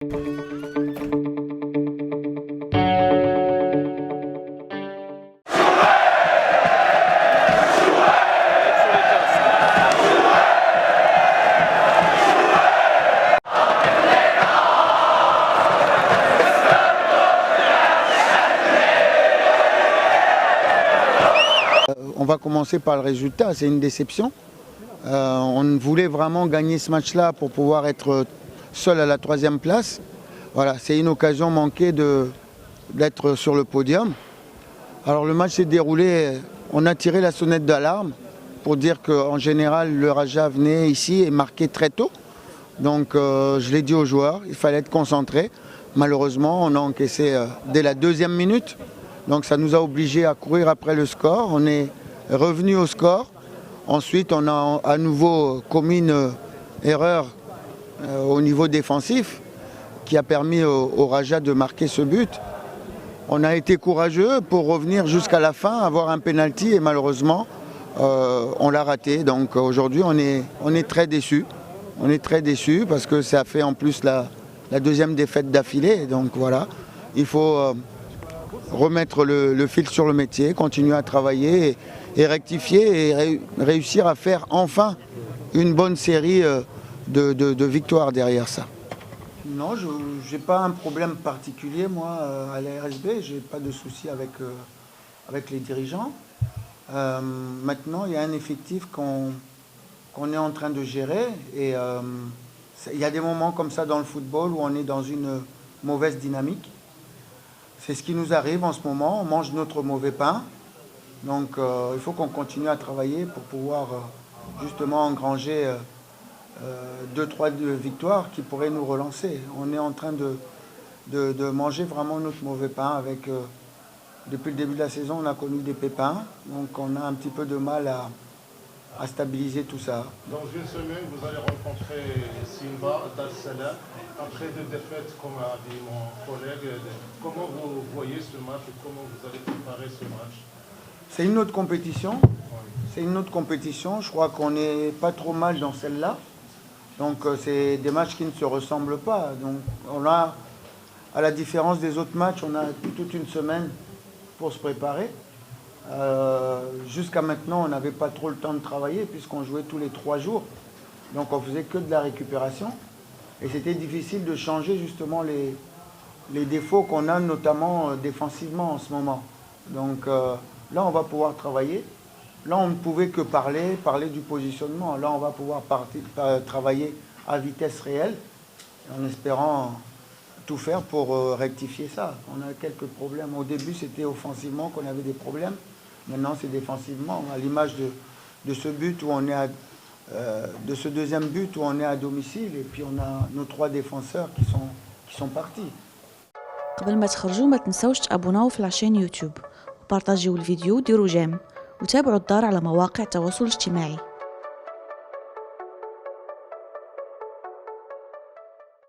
On va commencer par le résultat, c'est une déception. On voulait vraiment gagner ce match-là pour pouvoir être seul à la 3e place. Voilà, c'est une occasion manquée d'être sur le podium. Alors le match s'est déroulé, on a tiré la sonnette d'alarme pour dire qu'en général le Raja venait ici et marquait très tôt. Donc je l'ai dit aux joueurs, il fallait être concentré. Malheureusement, on a encaissé dès la 2e minute. Donc ça nous a obligés à courir après le score. On est revenu au score. Ensuite, on a à nouveau commis une erreur au niveau défensif qui a permis au Raja de marquer ce but. On a été courageux pour revenir jusqu'à la fin, avoir un penalty et malheureusement, on l'a raté. Donc aujourd'hui, on est très déçus. On est très déçus parce que ça fait en plus la 2e défaite d'affilée. Donc voilà, il faut remettre le fil sur le métier, continuer à travailler et rectifier et réussir à faire enfin une bonne série de victoires derrière ça. Non, je n'ai pas un problème particulier moi à la RSB, je n'ai pas de souci avec les dirigeants. Maintenant, il y a un effectif qu'on est en train de gérer et il y a des moments comme ça dans le football où on est dans une mauvaise dynamique. C'est ce qui nous arrive en ce moment, on mange notre mauvais pain. Donc il faut qu'on continue à travailler pour pouvoir justement engranger 2-3 victoires qui pourraient nous relancer. On est en train de manger vraiment notre mauvais pain. Depuis le début de la saison, on a connu des pépins. Donc on a un petit peu de mal à stabiliser tout ça. Dans une semaine, vous allez rencontrer Simba, Dar es Salaam. Après 2 défaites, comme a dit mon collègue, comment vous voyez ce match et comment vous allez préparer ce match? C'est une autre compétition. C'est une autre compétition. Je crois qu'on n'est pas trop mal dans celle-là. Donc c'est des matchs qui ne se ressemblent pas. Donc on a, à la différence des autres matchs, on a toute une semaine pour se préparer. Jusqu'à maintenant, on n'avait pas trop le temps de travailler puisqu'on jouait tous les 3 jours. Donc on faisait que de la récupération. Et c'était difficile de changer justement les défauts qu'on a, notamment défensivement en ce moment. Donc là, on va pouvoir travailler. Là, on ne pouvait que parler du positionnement. Là, on va pouvoir travailler à vitesse réelle, en espérant tout faire pour rectifier ça. On a quelques problèmes. Au début, c'était offensivement qu'on avait des problèmes. Maintenant, c'est défensivement. À l'image de ce but où on est de ce 2e but où on est à domicile. Et puis, on a nos 3 défenseurs qui sont partis. قبل ما تخرجوا ما تنسوش تابوناو في لاشين يوتيوب وبارطاجيو الفيديو وديروا جيم وتابعوا الدار على مواقع التواصل الاجتماعي.